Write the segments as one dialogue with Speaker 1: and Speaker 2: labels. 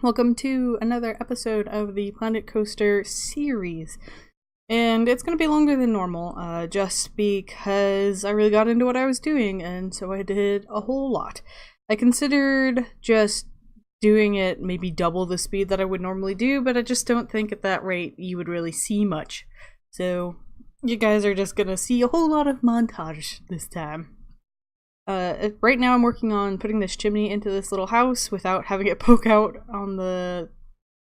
Speaker 1: Welcome to another episode of the Planet Coaster series. And it's going to be longer than normal, just because I really got into what I was doing, and so I did a whole lot. I considered just doing it maybe double the speed that I would normally do, but I just don't think at that rate you would really see much. So you guys are just going to see a whole lot of montage this time. Right now I'm working on putting this chimney into this little house without having it poke out on the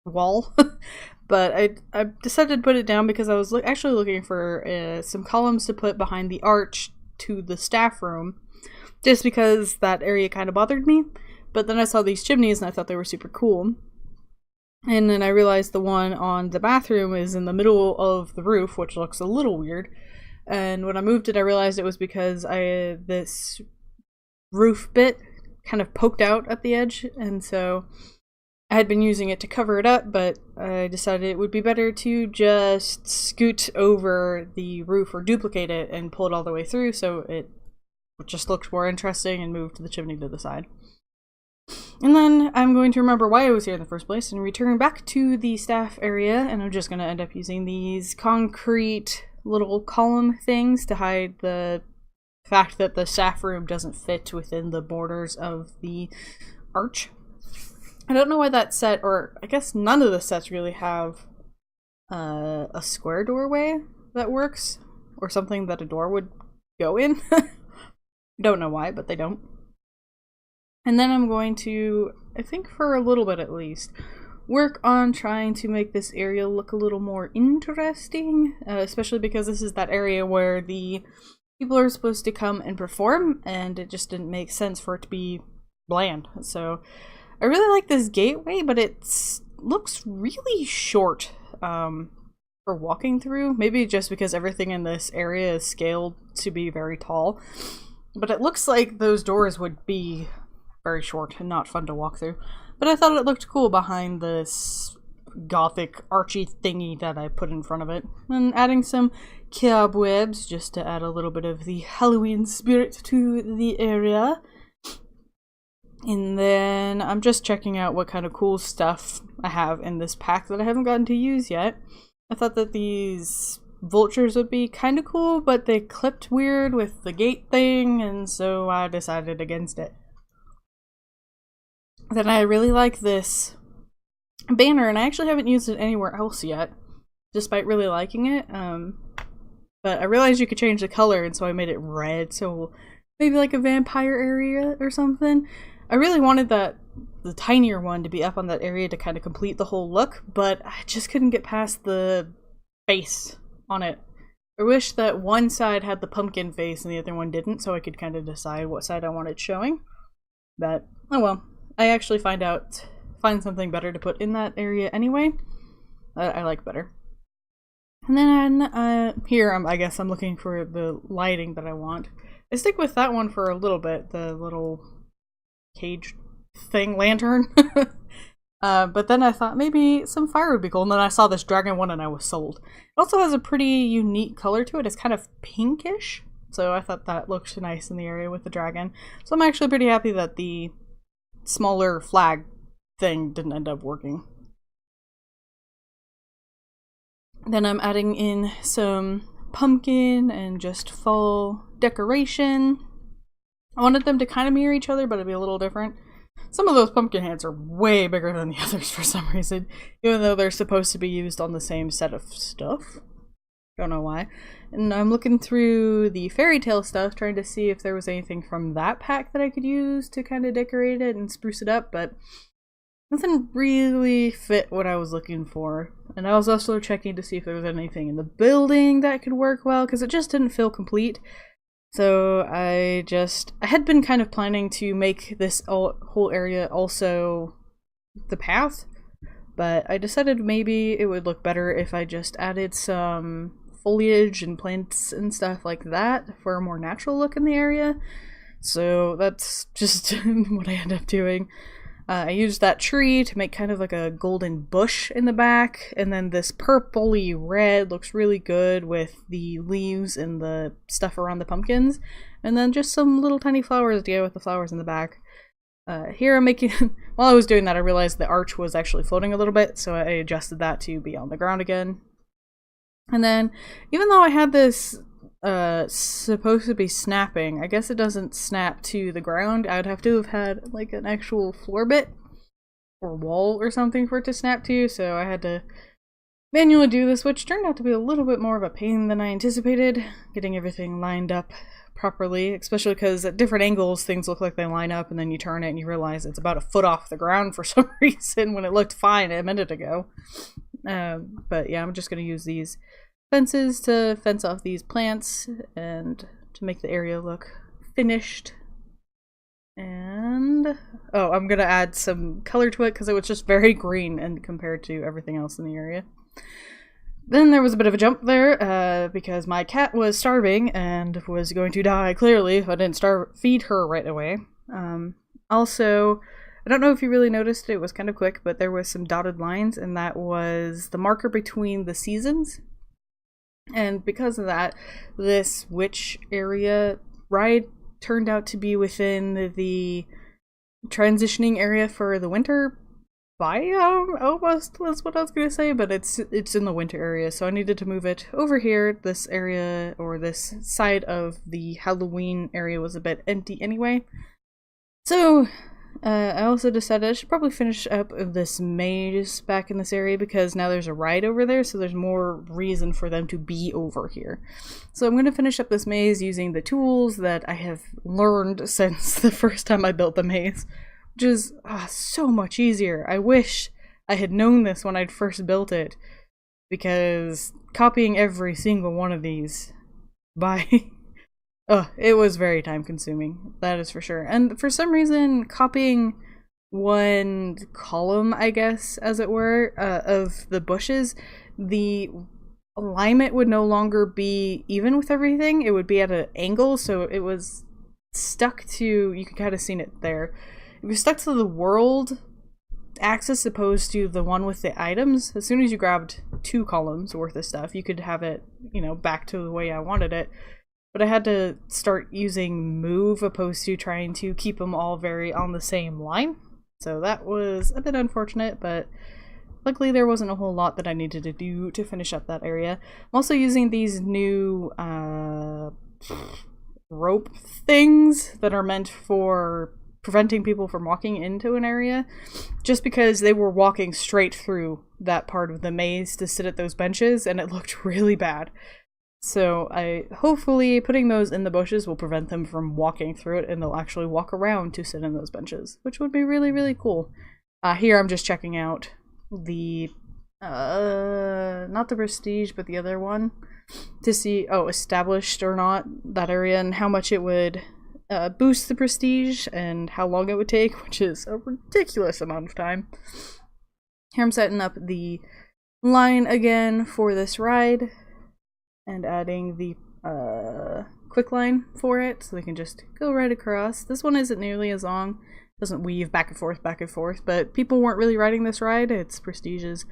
Speaker 1: wall. But I decided to put it down because I was actually looking for some columns to put behind the arch to the staff room, just because that area kind of bothered me. But then I saw these chimneys and I thought they were super cool. And then I realized the one on the bathroom is in the middle of the roof, which looks a little weird. And when I moved it, I realized it was because this roof bit kind of poked out at the edge, and so I had been using it to cover it up, but I decided it would be better to just scoot over the roof or duplicate it and pull it all the way through so it just looked more interesting, and moved the chimney to the side. And then I'm going to remember why I was here in the first place and return back to the staff area, and I'm just going to end up using these concrete little column things to hide the fact that the staff room doesn't fit within the borders of the arch. I don't know why that set, or I guess none of the sets really have a square doorway that works, or something that a door would go in. Don't know why, but they don't. And then I'm going to, I think for a little bit at least, work on trying to make this area look a little more interesting, especially because this is that area where the people are supposed to come and perform, and it just didn't make sense for it to be bland. So I really like this gateway, but it looks really short for walking through. Maybe just because everything in this area is scaled to be very tall, but it looks like those doors would be very short and not fun to walk through. But I thought it looked cool behind this gothic archy thingy that I put in front of it. And adding some cobwebs just to add a little bit of the Halloween spirit to the area. And then I'm just checking out what kind of cool stuff I have in this pack that I haven't gotten to use yet. I thought that these vultures would be kind of cool, but they clipped weird with the gate thing, and so I decided against it. Then I really like this banner, and I actually haven't used it anywhere else yet, despite really liking it. But I realized you could change the color, and so I made it red, so maybe like a vampire area or something. I really wanted the tinier one to be up on that area to kind of complete the whole look, but I just couldn't get past the face on it. I wish that one side had the pumpkin face and the other one didn't, so I could kind of decide what side I wanted showing. But, oh well. I actually find something better to put in that area anyway. I like better. And then here I guess I'm looking for the lighting that I want. I stick with that one for a little bit, the little cage thing lantern. But then I thought maybe some fire would be cool, and then I saw this dragon one and I was sold. It also has a pretty unique color to it. It's kind of pinkish, so I thought that looked nice in the area with the dragon. So I'm actually pretty happy that the smaller flag thing didn't end up working. Then I'm adding in some pumpkin and just fall decoration. I wanted them to kind of mirror each other, but it'd be a little different. Some of those pumpkin heads are way bigger than the others for some reason, even though they're supposed to be used on the same set of stuff. Don't know why. And I'm looking through the fairy tale stuff, trying to see if there was anything from that pack that I could use to kind of decorate it and spruce it up, but nothing really fit what I was looking for. And I was also checking to see if there was anything in the building that could work well, because it just didn't feel complete. So I had been kind of planning to make this whole area also the path, but I decided maybe it would look better if I just added some foliage and plants and stuff like that for a more natural look in the area. So that's just what I end up doing. I used that tree to make kind of like a golden bush in the back, and then this purpley red looks really good with the leaves and the stuff around the pumpkins, and then just some little tiny flowers to go with the flowers in the back. Here I'm making, while I was doing that, I realized the arch was actually floating a little bit, so I adjusted that to be on the ground again. And then, even though I had this supposed to be snapping, I guess it doesn't snap to the ground. I'd have to have had like an actual floor bit or wall or something for it to snap to, so I had to manually do this, which turned out to be a little bit more of a pain than I anticipated, getting everything lined up properly, especially because at different angles things look like they line up, and then you turn it and you realize it's about a foot off the ground for some reason when it looked fine a minute ago. But yeah, I'm just going to use these fences to fence off these plants and to make the area look finished. And oh, I'm going to add some color to it because it was just very green and compared to everything else in the area. Then there was a bit of a jump there, because my cat was starving and was going to die, clearly, if I didn't feed her right away. Also, I don't know if you really noticed, it was kind of quick, but there was some dotted lines, and that was the marker between the seasons. And because of that, this witch area ride turned out to be within the transitioning area for the winter biome, almost was what I was gonna say, but it's in the winter area, so I needed to move it over here. This area, or this side of the Halloween area, was a bit empty anyway. So I also decided I should probably finish up this maze back in this area, because now there's a ride over there, so there's more reason for them to be over here. So I'm going to finish up this maze using the tools that I have learned since the first time I built the maze, which is so much easier. I wish I had known this when I'd first built it, because copying every single one of these by it was very time consuming, that is for sure. And for some reason, copying one column, I guess, as it were, of the bushes, the alignment would no longer be even with everything. It would be at an angle, so it was stuck to, you can kind of see it there. It was stuck to the world axis opposed to the one with the items. As soon as you grabbed 2 columns worth of stuff, you could have it, back to the way I wanted it. But I had to start using move opposed to trying to keep them all very on the same line. So that was a bit unfortunate, but luckily there wasn't a whole lot that I needed to do to finish up that area. I'm also using these new rope things that are meant for preventing people from walking into an area, just because they were walking straight through that part of the maze to sit at those benches, and it looked really bad. So hopefully putting those in the bushes will prevent them from walking through it, and they'll actually walk around to sit in those benches, which would be really, really cool. Here I'm just checking out the, not the prestige, but the other one, to see, established or not, that area, and how much it would boost the prestige, and how long it would take, which is a ridiculous amount of time. Here I'm setting up the line again for this ride, and adding the quick line for it, so they can just go right across. This one isn't nearly as long, doesn't weave back and forth, but people weren't really riding this ride. Its prestige is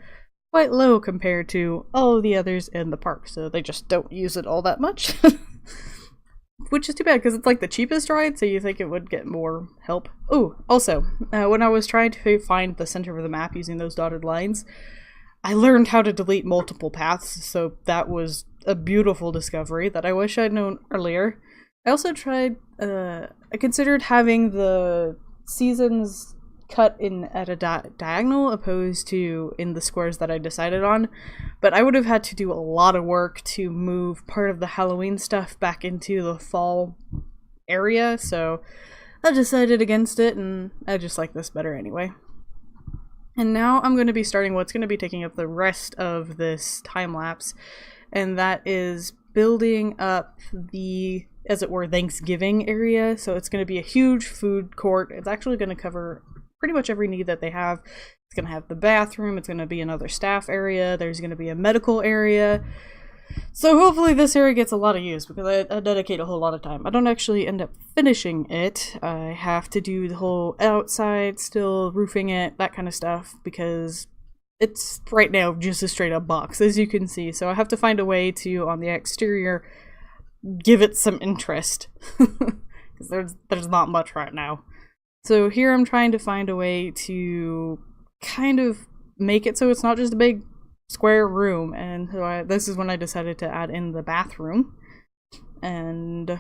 Speaker 1: quite low compared to all of the others in the park, so they just don't use it all that much. Which is too bad, because it's like the cheapest ride, so you think it would get more help. Oh, also, when I was trying to find the center of the map using those dotted lines, I learned how to delete multiple paths, so that was a beautiful discovery that I wish I'd known earlier. I also tried, I considered having the seasons cut in at a diagonal opposed to in the squares that I decided on, but I would have had to do a lot of work to move part of the Halloween stuff back into the fall area, so I decided against it, and I just like this better anyway. And now I'm going to be starting what's going to be taking up the rest of this time lapse, and that is building up the, as it were, Thanksgiving area. So it's going to be a huge food court. It's actually going to cover pretty much every need that they have. It's going to have the bathroom, it's going to be another staff area, there's going to be a medical area. So hopefully this area gets a lot of use, because I dedicate a whole lot of time. I don't actually end up finishing it. I have to do the whole outside, still roofing it, that kind of stuff, because it's right now just a straight up box, as you can see. So I have to find a way to, on the exterior, give it some interest. Because there's not much right now. So here I'm trying to find a way to kind of make it so it's not just a big square room, and so this is when I decided to add in the bathroom. And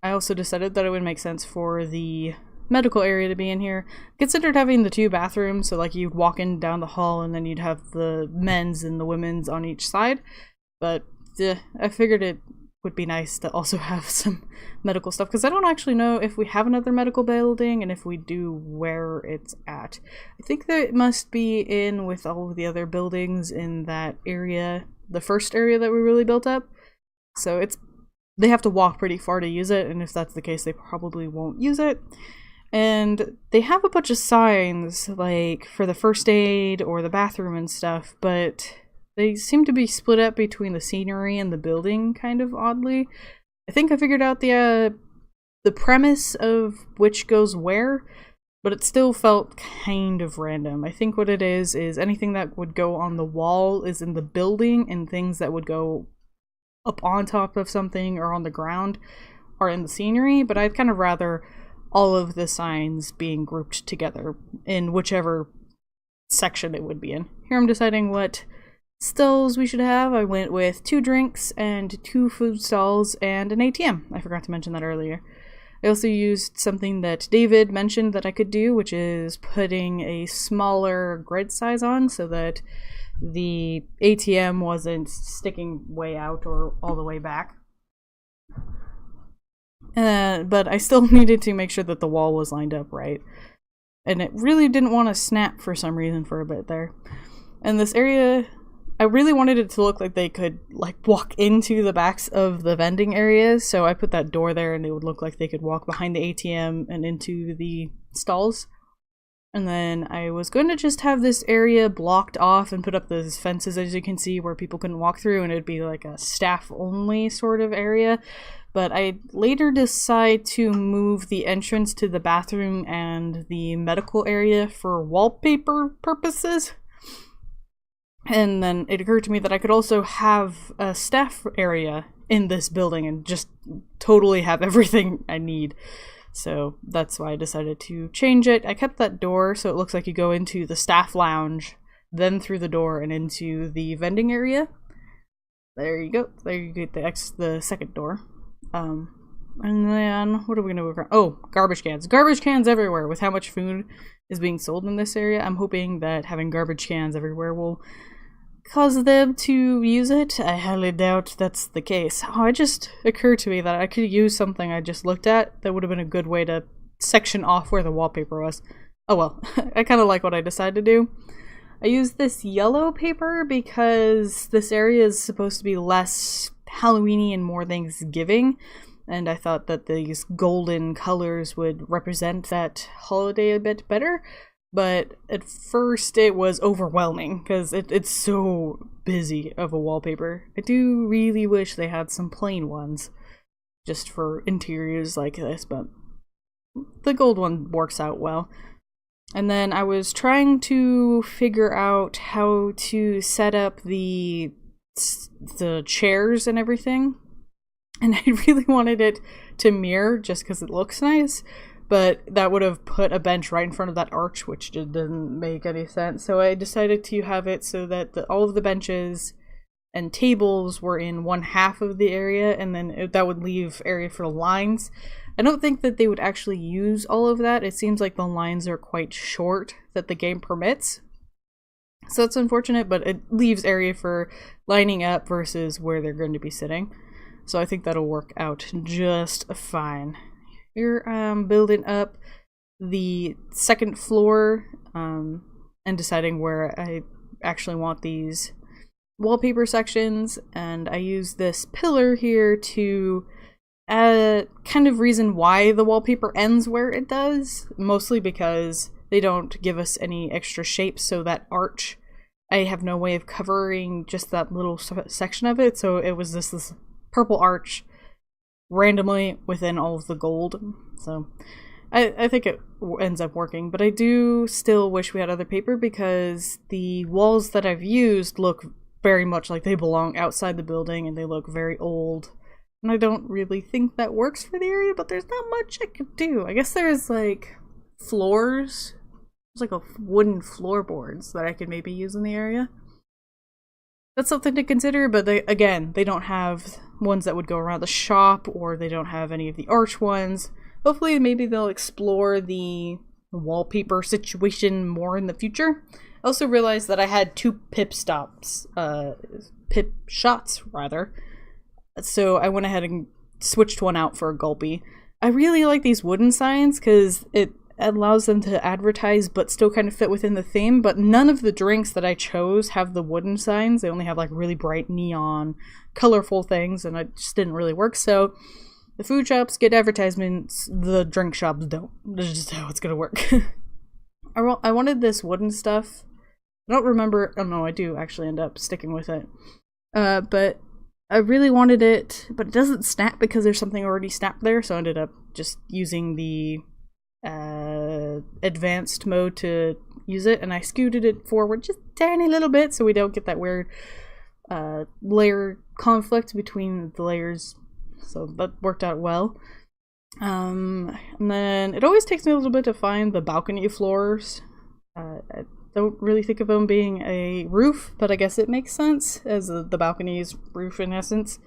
Speaker 1: I also decided that it would make sense for the medical area to be in here. Considered having the 2 bathrooms, so like you'd walk in down the hall and then you'd have the men's and the women's on each side, but I figured it would be nice to also have some medical stuff, because I don't actually know if we have another medical building, and if we do, where it's at. I think that it must be in with all of the other buildings in that area, the first area that we really built up. So they have to walk pretty far to use it, and if that's the case, they probably won't use it. And they have a bunch of signs, like for the first aid or the bathroom and stuff, but they seem to be split up between the scenery and the building kind of oddly. I think I figured out the premise of which goes where, but it still felt kind of random. I think what it is anything that would go on the wall is in the building, and things that would go up on top of something or on the ground are in the scenery, but I'd kind of rather all of the signs being grouped together in whichever section it would be in. Here I'm deciding what stalls we should have. I went with 2 drinks and 2 food stalls and an ATM. I forgot to mention that earlier. I also used something that David mentioned that I could do, which is putting a smaller grid size on so that the ATM wasn't sticking way out or all the way back. But I still needed to make sure that the wall was lined up right. And it really didn't want to snap for some reason for a bit there. And this area, I really wanted it to look like they could like walk into the backs of the vending areas, so I put that door there and it would look like they could walk behind the ATM and into the stalls. And then I was going to just have this area blocked off and put up those fences, as you can see, where people couldn't walk through, and it would be like a staff-only sort of area. But I later decide to move the entrance to the bathroom and the medical area for wallpaper purposes. And then it occurred to me that I could also have a staff area in this building and just totally have everything I need. So that's why I decided to change it. I kept that door so it looks like you go into the staff lounge, then through the door and into the vending area. There you go. There you get the second door. And then what are we gonna work on? Oh, garbage cans. Garbage cans everywhere. With how much food is being sold in this area, I'm hoping that having garbage cans everywhere will cause them to use it. I highly doubt that's the case. Oh, it just occurred to me that I could use something I just looked at that would have been a good way to section off where the wallpaper was. Oh well, I kind of like what I decided to do. I used this yellow paper because this area is supposed to be less Halloween-y and more Thanksgiving, and I thought that these golden colors would represent that holiday a bit better. But at first it was overwhelming because it's so busy of a wallpaper. I do really wish they had some plain ones just for interiors like this, but the gold one works out well. And then I was trying to figure out how to set up the chairs and everything, and I really wanted it to mirror just because it looks nice. But that would have put a bench right in front of that arch, which didn't make any sense. So I decided to have it so that all of the benches and tables were in one half of the area, and then that would leave area for lines. I don't think that they would actually use all of that. It seems like the lines are quite short that the game permits. So it's unfortunate, but it leaves area for lining up versus where they're going to be sitting. So I think that'll work out just fine. Here I'm building up the second floor and deciding where I actually want these wallpaper sections, and I use this pillar here to kind of reason why the wallpaper ends where it does, mostly because they don't give us any extra shapes, so that arch, I have no way of covering just that little section of it, so it was this purple arch randomly within all of the gold. So I think it ends up working, but I do still wish we had other paper because the walls that I've used look very much like they belong outside the building and they look very old, and I don't really think that works for the area, but there's not much I could do. I guess there's like floors. There's like a wooden floorboards that I could maybe use in the area. That's something to consider, but they don't have ones that would go around the shop, or they don't have any of the arch ones. Hopefully, maybe they'll explore the wallpaper situation more in the future. I also realized that I had 2 pip shots rather. So I went ahead and switched one out for a gulpy. I really like these wooden signs because it allows them to advertise but still kind of fit within the theme, but none of the drinks that I chose have the wooden signs. They only have like really bright neon, colorful things, and it just didn't really work. So the food shops get advertisements, the drink shops don't. That's just how it's gonna work. I wanted this wooden stuff. I don't remember. Oh no, I do actually end up sticking with it. But I really wanted it, but it doesn't snap because there's something already snapped there, so I ended up just using the advanced mode to use it, and I scooted it forward just a tiny little bit so we don't get that weird layer conflict between the layers, so that worked out well. And then it always takes me a little bit to find the balcony floors. I don't really think of them being a roof, but I guess it makes sense as the balcony's roof in essence.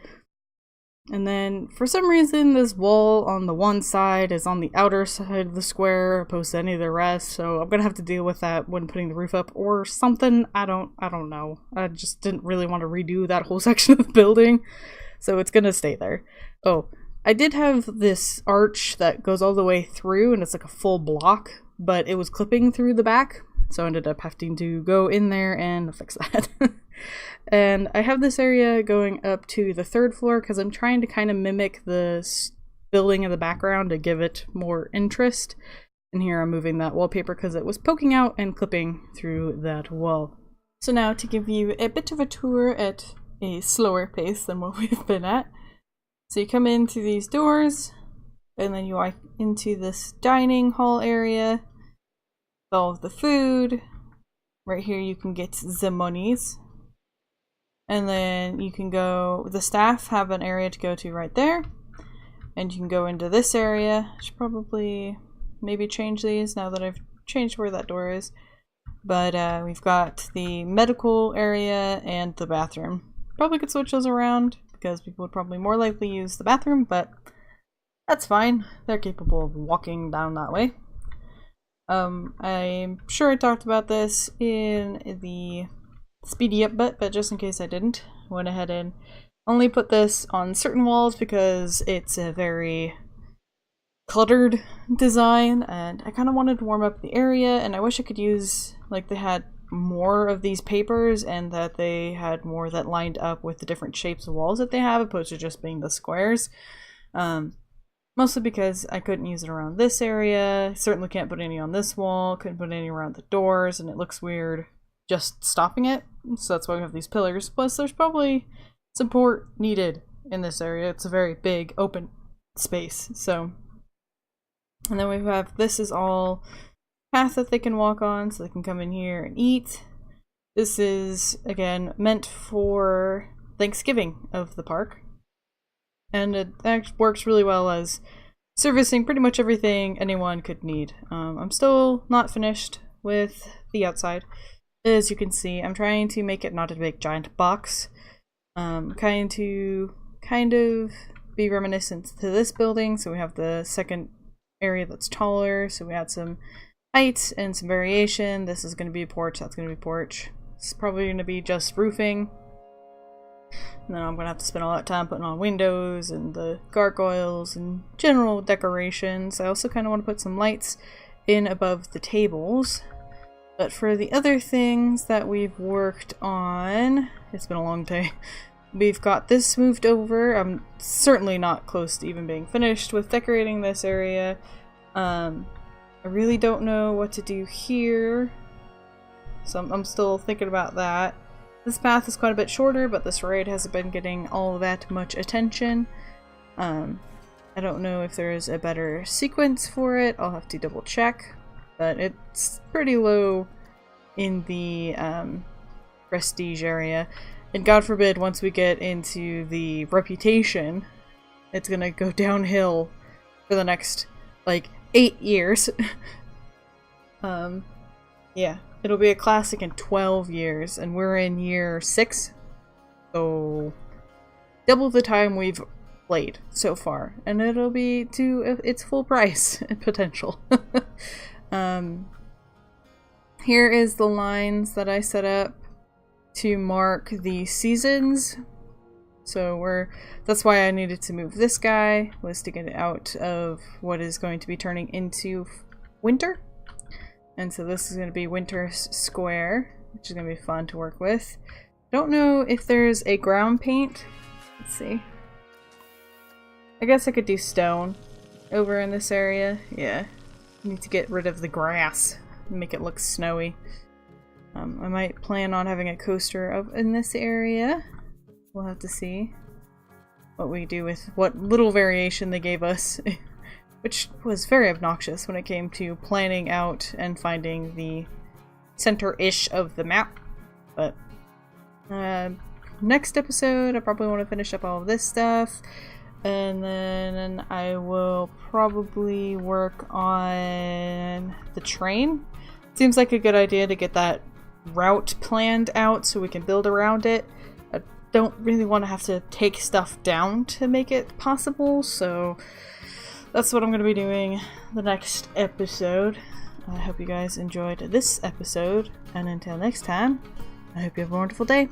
Speaker 1: And then, for some reason, this wall on the one side is on the outer side of the square opposed to any of the rest, so I'm gonna have to deal with that when putting the roof up or something. I don't know. I just didn't really want to redo that whole section of the building, so it's gonna stay there. Oh, I did have this arch that goes all the way through, and it's like a full block, but it was clipping through the back, so I ended up having to go in there and fix that. And I have this area going up to the 3rd floor because I'm trying to kind of mimic the building in the background to give it more interest. And here I'm moving that wallpaper because it was poking out and clipping through that wall. So now to give you a bit of a tour at a slower pace than what we've been at. So you come in through these doors, and then you walk into this dining hall area with all of the food. Right here you can get the monies. And then you can go, the staff have an area to go to right there. And you can go into this area. I should probably maybe change these now that I've changed where that door is. But we've got the medical area and the bathroom. Probably could switch those around because people would probably more likely use the bathroom, but that's fine. They're capable of walking down that way. I'm sure I talked about this in the speedy up but just in case I didn't, I went ahead and only put this on certain walls because it's a very cluttered design, and I kind of wanted to warm up the area, and I wish I could use, like, they had more of these papers and that they had more that lined up with the different shapes of walls that they have opposed to just being the squares. Mostly because I couldn't use it around this area, certainly can't put any on this wall, couldn't put any around the doors, and it looks weird just stopping it, so that's why we have these pillars. Plus there's probably support needed in this area. It's a very big open space. So, and then we have, this is all path that they can walk on, so they can come in here and eat. This is again meant for Thanksgiving of the park, and it actually works really well as servicing pretty much everything anyone could need. I'm still not finished with the outside. As you can see, I'm trying to make it not a big giant box. Kind of be reminiscent to this building. So we have the second area that's taller. So we had some height and some variation. This is going to be a porch. That's going to be a porch. It's probably going to be just roofing. And then I'm going to have to spend all that time putting on windows and the gargoyles and general decorations. I also kind of want to put some lights in above the tables. But for the other things that we've worked on, it's been a long day. We've got this moved over. I'm certainly not close to even being finished with decorating this area. I really don't know what to do here. So I'm still thinking about that. This path is quite a bit shorter, but this raid hasn't been getting all that much attention. I don't know if there is a better sequence for it. I'll have to double check. But it's pretty low in the prestige area. And God forbid, once we get into the reputation, it's gonna go downhill for the next, like, 8 years. Yeah, it'll be a classic in 12 years, and we're in year 6, so double the time we've played so far, and it'll be to its full price and potential. Here is the lines that I set up to mark the seasons. So that's why I needed to move this guy, was to get it out of what is going to be turning into winter. And so this is going to be winter square, which is going to be fun to work with. Don't know if there's a ground paint. Let's see. I guess I could do stone over in this area. Yeah. I need to get rid of the grass and make it look snowy. I might plan on having a coaster up in this area. We'll have to see what we do with what little variation they gave us, which was very obnoxious when it came to planning out and finding the center-ish of the map. But next episode, I probably want to finish up all of this stuff, and then I will probably work on the train. Seems like a good idea to get that route planned out so we can build around it. I don't really want to have to take stuff down to make it possible, so that's what I'm going to be doing the next episode. I hope you guys enjoyed this episode, and until next time, I hope you have a wonderful day.